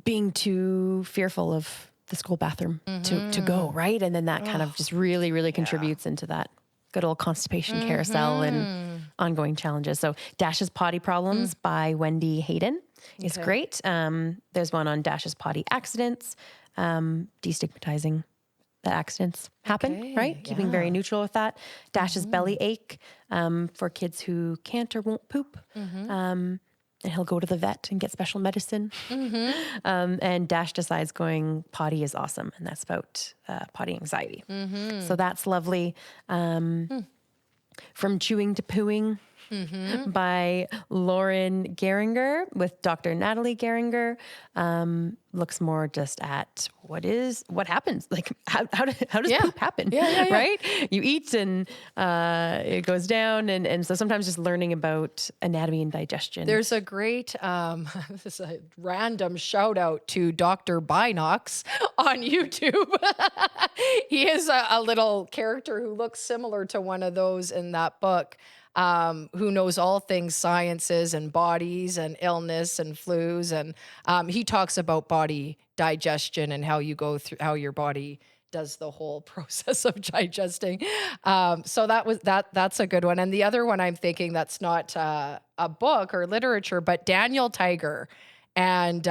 being too fearful of the school bathroom to go, right? And then that kind of just really, really contributes into that good old constipation carousel and ongoing challenges. So Dash's Potty Problems by Wendy Hayden is great. There's one on Dash's potty accidents, destigmatizing that accidents happen, right? Keeping very neutral with that. Dash's Belly Ache for kids who can't or won't poop. And he'll go to the vet and get special medicine. And Dash decides going potty is awesome. And that's about potty anxiety. So that's lovely. From Chewing to Pooing by Lauren Geringer with Dr. Natalie Geringer. Looks more just at what happens, like how does poop happen, right? You eat and it goes down, and so sometimes just learning about anatomy and digestion. There's a great, this is a random shout out to Dr. Binox on YouTube. He is a little character who looks similar to one of those in that book. Who knows all things sciences and bodies and illness and flus. And he talks about body digestion and how you go through, how your body does the whole process of digesting. So that's a good one. And the other one I'm thinking that's not a book or literature, but Daniel Tiger. And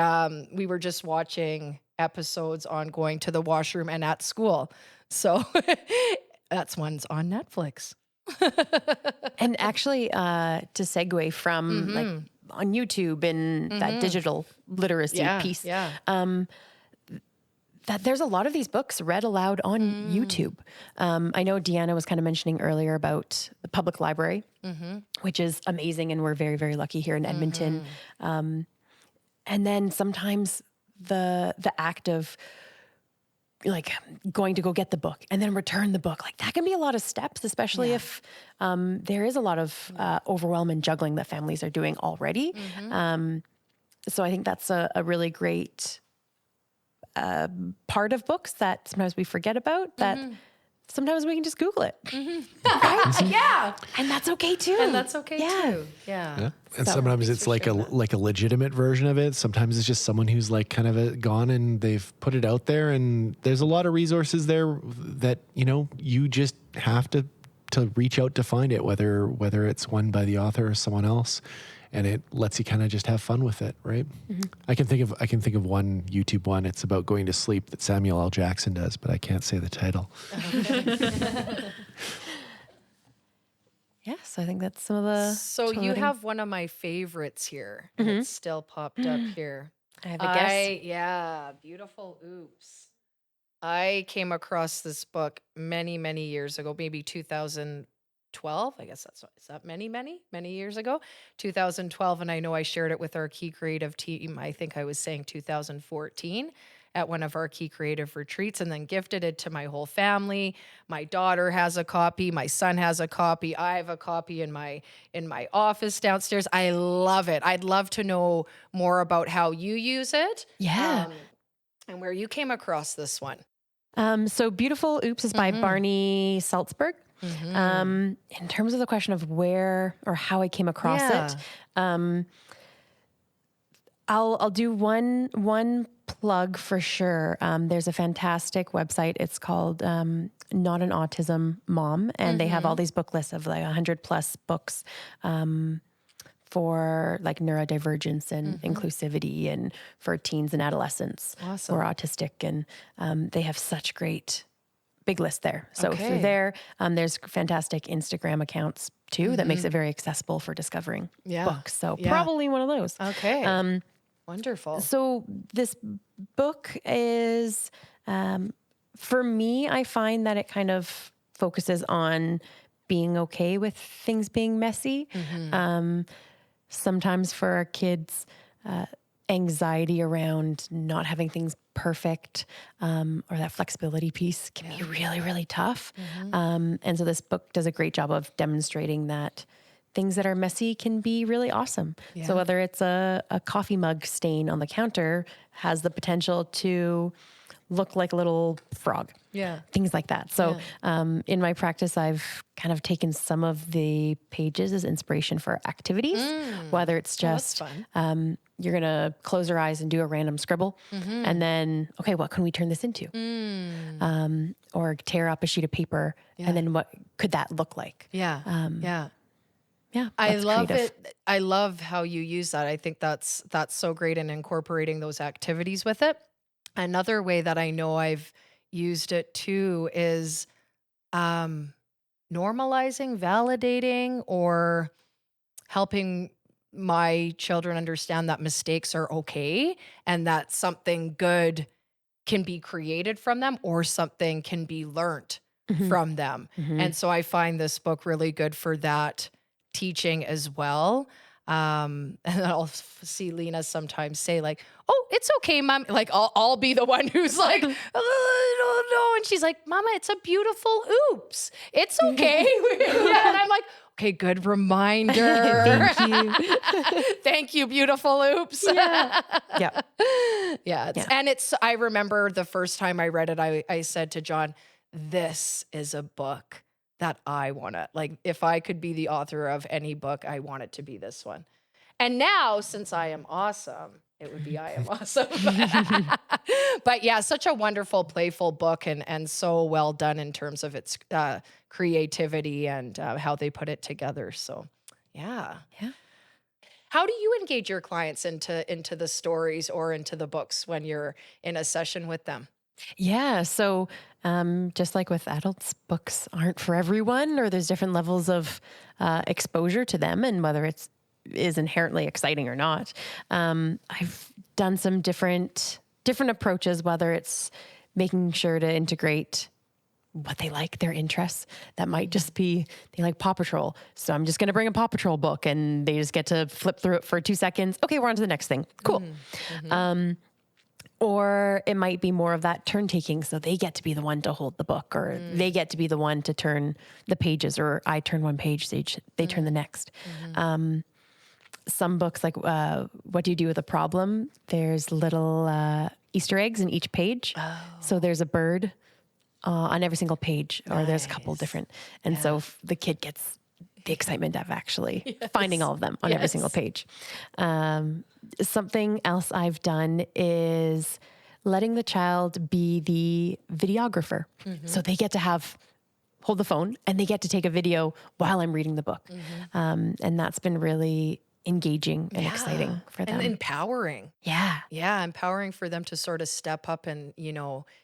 we were just watching episodes on going to the washroom and at school. So that's one's on Netflix. And actually, to segue from like on YouTube and that digital literacy piece, that there's a lot of these books read aloud on YouTube. I know Deanna was kind of mentioning earlier about the public library, which is amazing. And we're very, very lucky here in Edmonton. And then sometimes the act of like going to go get the book and then return the book, like that can be a lot of steps, especially if there is a lot of overwhelm and juggling that families are doing already. So I think that's a really great part of books that sometimes we forget about, that sometimes we can just Google it. Right? Yeah. And that's okay too. And that's okay too. Yeah. And So, sometimes it's like a legitimate version of it. Sometimes it's just someone who's like kind of gone and they've put it out there, and there's a lot of resources there that, you know, you just have to reach out to find it, whether it's one by the author or someone else, and it lets you kind of just have fun with it, right? I can think of one YouTube one. It's about going to sleep that Samuel L. Jackson does, but I can't say the title. Yes, I think that's some of the. So you have one of my favorites here. And it's still popped up here. I have a guess. Yeah, beautiful. Oops. I came across this book many, many years ago, maybe 2012. I guess is that many years ago, 2012. And I know I shared it with our Key Creative team. I think I was saying 2014 at one of our Key Creative retreats, and then gifted it to my whole family. My daughter has a copy. My son has a copy. I have a copy in my office downstairs. I love it. I'd love to know more about how you use it. Yeah. And where you came across this one. So Beautiful Oops is by Barney Salzberg. In terms of the question of where or how I came across it, I'll do one plug for sure. There's a fantastic website. It's called Not an Autism Mom, and they have all these book lists of like 100+ books for like neurodivergence and inclusivity, and for teens and adolescents who are autistic. And they have such great big list there. So through there, there's fantastic Instagram accounts too that makes it very accessible for discovering books. So probably one of those. Okay. Wonderful. So this book is, for me, I find that it kind of focuses on being okay with things being messy. Sometimes for our kids, anxiety around not having things perfect, or that flexibility piece can be really, really tough. And so this book does a great job of demonstrating that things that are messy can be really awesome. So whether it's a coffee mug stain on the counter has the potential to look like a little frog. Things like that. So in my practice, I've kind of taken some of the pages as inspiration for activities, whether it's just you're going to close your eyes and do a random scribble, and then, okay, what can we turn this into? Or tear up a sheet of paper, and then what could that look like? Yeah. I love creative. it. I love how you use that. I think that's so great in incorporating those activities with it. Another way that I know I've used it too is normalizing, validating, or helping my children understand that mistakes are okay and that something good can be created from them or something can be learned from them. And so I find this book really good for that teaching as well. And I'll see Lena sometimes say like, "Oh, it's okay, Mom." Like I'll be the one who's like, "Oh, I don't know," and she's like, "Mama, it's a beautiful oops. It's okay." And I'm like, "Okay, good reminder. Thank you. Thank you, beautiful oops." And it's. I remember the first time I read it, I said to John, "This is a book that I want to, like, if I could be the author of any book, I want it to be this one." And now, since I am awesome, it would be I Am Awesome. But yeah, such a wonderful, playful book, and so well done in terms of its creativity and how they put it together. So yeah. How do you engage your clients into the stories or into the books when you're in a session with them? Yeah. So, just like with adults, books aren't for everyone, or there's different levels of exposure to them, and whether it's is inherently exciting or not. I've done some different approaches, whether it's making sure to integrate what they like, their interests. That might just be they like Paw Patrol. So I'm just going to bring a Paw Patrol book and they just get to flip through it for 2 seconds. Okay, we're on to the next thing. Cool. Or it might be more of that turn taking. So they get to be the one to hold the book, or they get to be the one to turn the pages, or I turn one page, they turn the next. Some books, like What Do You Do with a Problem? There's little Easter eggs in each page. So there's a bird on every single page, or there's a couple different. And so the kid gets the excitement of actually finding all of them on every single page. Something else I've done is letting the child be the videographer. So they get to hold the phone and they get to take a video while I'm reading the book. And that's been really engaging and exciting for them. And empowering. Yeah. Yeah, empowering for them to sort of step up and,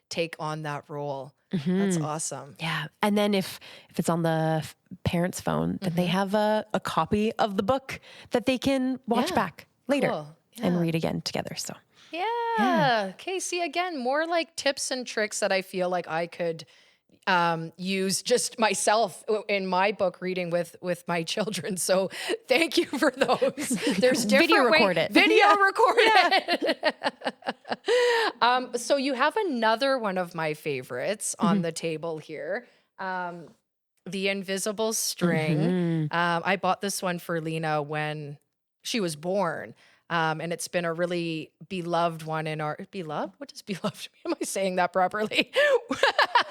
take on that role. That's awesome. Yeah. And then if it's on the parent's phone, then they have a copy of the book that they can watch back later Cool. and read again together. So Yeah. Okay. See, again, more like tips and tricks that I feel like I could use just myself in my book reading with my children. So thank you for those. There's different Video record it. Video record it. So you have another one of my favorites on the table here. The Invisible String. I bought this one for Lena when she was born. And it's been a really beloved one in our beloved. What does beloved mean? Am I saying that properly?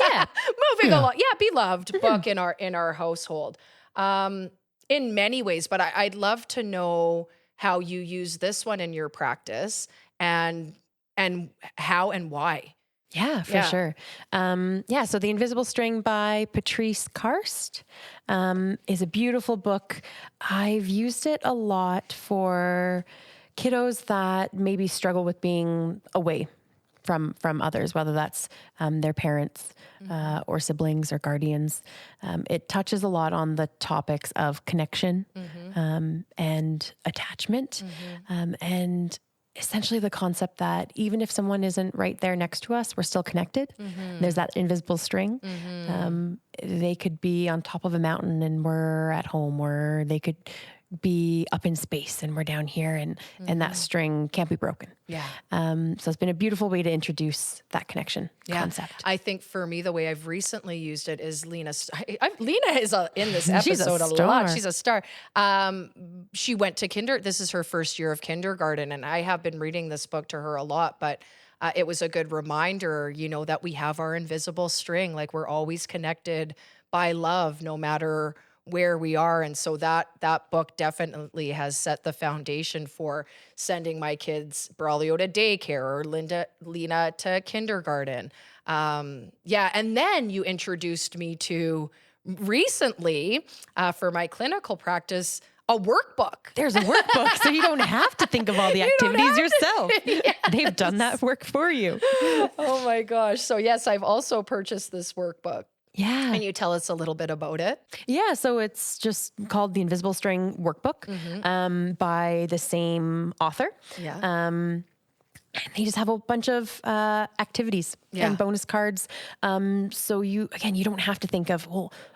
yeah. Moving along. Yeah, beloved book in our household. In many ways, but I'd love to know how you use this one in your practice and how and why. Yeah, for sure. So The Invisible String by Patrice Karst is a beautiful book. I've used it a lot for kiddos that maybe struggle with being away from others, whether that's their parents or siblings or guardians. It touches a lot on the topics of connection and attachment and essentially the concept that even if someone isn't right there next to us, we're still connected. There's that invisible string. They could be on top of a mountain and we're at home, or they could be up in space and we're down here, and that string can't be broken. Yeah. So it's been a beautiful way to introduce that connection concept. I think for me, the way I've recently used it is Lena is in this episode She's a a lot. star. She's a star. She went to this is her first year of kindergarten, and I have been reading this book to her a lot, but it was a good reminder, that we have our invisible string, like we're always connected by love, no matter where we are. And so that book definitely has set the foundation for sending my kids Braulio to daycare or Lena to kindergarten. And then you introduced me to recently for my clinical practice, a workbook. There's a workbook, so you don't have to think of all the activities yourself. They've done that work for you. Oh my gosh. So yes, I've also purchased this workbook. Yeah. Can you tell us a little bit about it? Yeah, so it's just called The Invisible String Workbook by the same author. Yeah. And they just have a bunch of activities and bonus cards. So you don't have to think of,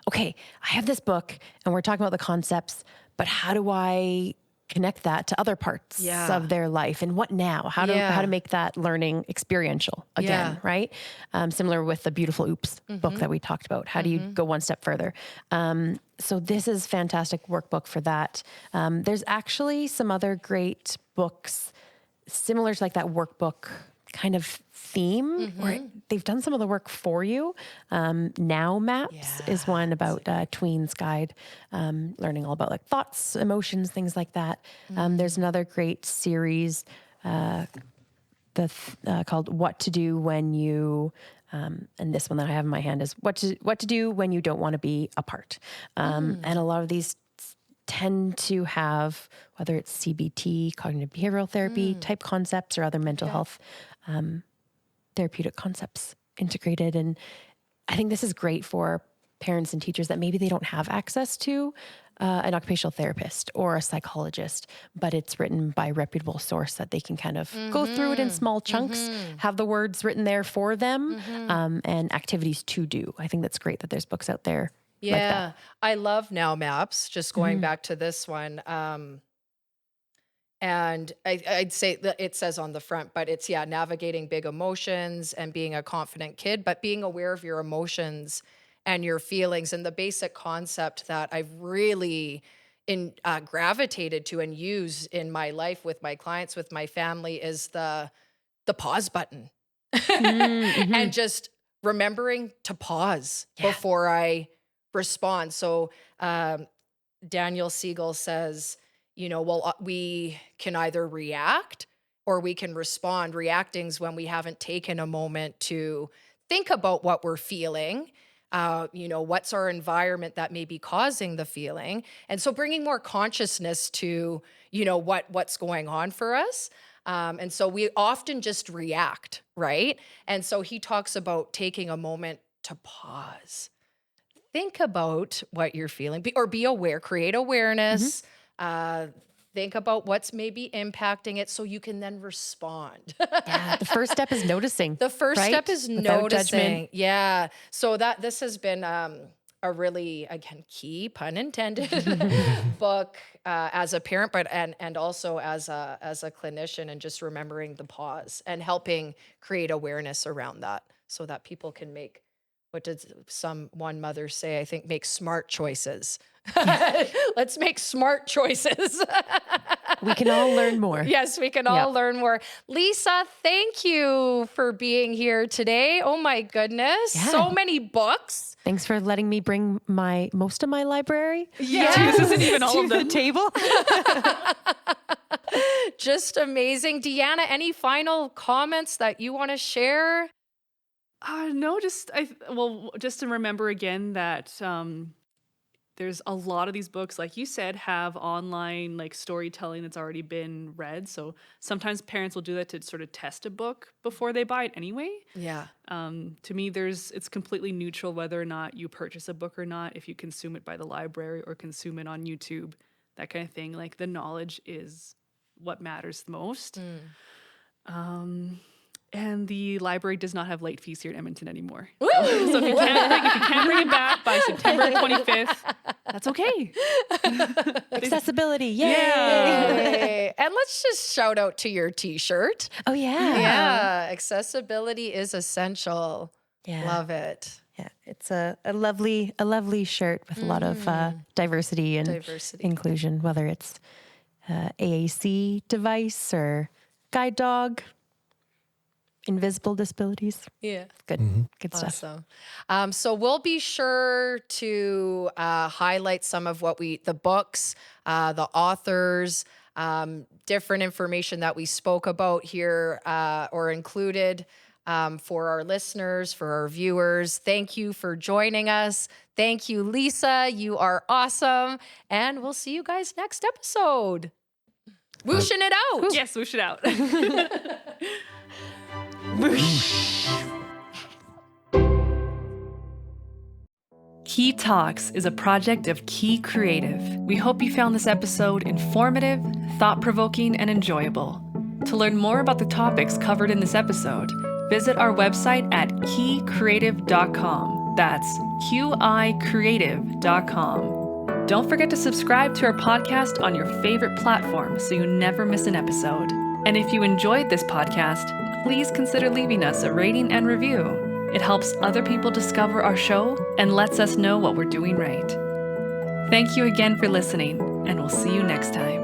okay, I have this book and we're talking about the concepts, but how do I connect that to other parts of their life, and what now? How to make that learning experiential again, right? Similar with the Beautiful Oops book that we talked about. How do you go one step further? So this is fantastic workbook for that. There's actually some other great books similar to like that workbook kind of theme where they've done some of the work for you. Now Maps is one about Tween's Guide, learning all about like thoughts, emotions, things like that. There's another great series called What to Do When You, and this one that I have in my hand is What to Do When You Don't Want to Be Apart. And a lot of these tend to have, whether it's CBT, cognitive behavioral therapy type concepts, or other mental health therapeutic concepts integrated. And I think this is great for parents and teachers that maybe they don't have access to an occupational therapist or a psychologist, but it's written by a reputable source that they can kind of go through it in small chunks, have the words written there for them, and activities to do. I think that's great that there's books out there like that. I love Now Maps, just going back to this one. And I'd say that it says on the front, but it's, navigating big emotions and being a confident kid, but being aware of your emotions and your feelings. And the basic concept that I've really gravitated to and use in my life with my clients, with my family, is the pause button. And just remembering to pause before I respond. So Daniel Siegel says, we can either react or we can respond. Reacting's when we haven't taken a moment to think about what we're feeling. What's our environment that may be causing the feeling? And so bringing more consciousness to, what's going on for us. And so we often just react, right? And so he talks about taking a moment to pause. Think about what you're feeling, or be aware, create awareness. Think about what's maybe impacting it so you can then respond. The first step is noticing. The first step is Without noticing. judgment. Yeah. So this has been a really, again, key, pun intended, book as a parent, but and also as a clinician, and just remembering the pause and helping create awareness around that so that people can make, what did one mother say? I think make smart choices. Let's make smart choices. We can all learn more. Yes, we can all learn more. Lisa, thank you for being here today. Oh my goodness. Yeah. So many books. Thanks for letting me bring most of my library This isn't even all of to them. the table. Just amazing. Deanna, any final comments that you want to share? No, just to remember again that there's a lot of these books, like you said, have online like storytelling that's already been read. So sometimes parents will do that to sort of test a book before they buy it anyway. Yeah. To me, it's completely neutral whether or not you purchase a book or not, if you consume it by the library or consume it on YouTube, that kind of thing. Like, the knowledge is what matters the most. And the library does not have late fees here in Edmonton anymore. So if you can't bring it back by September 25th, that's okay. Accessibility. Yay. Yay. And let's just shout out to your t-shirt. Oh, yeah. Yeah. Accessibility is essential. Yeah. Love it. Yeah. It's a lovely shirt with a lot of diversity and inclusion, whether it's AAC device or guide dog. Invisible disabilities. Yeah. Good stuff. Awesome. So we'll be sure to highlight some of the books, the authors, different information that we spoke about here or included for our listeners, for our viewers. Thank you for joining us. Thank you, Lisa. You are awesome. And we'll see you guys next episode. Whooshing it out. Yes, whoosh it out. Key Talks is a project of Key Creative. We hope you found this episode informative, thought-provoking, and enjoyable. To learn more about the topics covered in this episode, visit our website at keycreative.com. That's QICreative.com. Don't forget to subscribe to our podcast on your favorite platform so you never miss an episode. And if you enjoyed this podcast, please consider leaving us a rating and review. It helps other people discover our show and lets us know what we're doing right. Thank you again for listening, and we'll see you next time.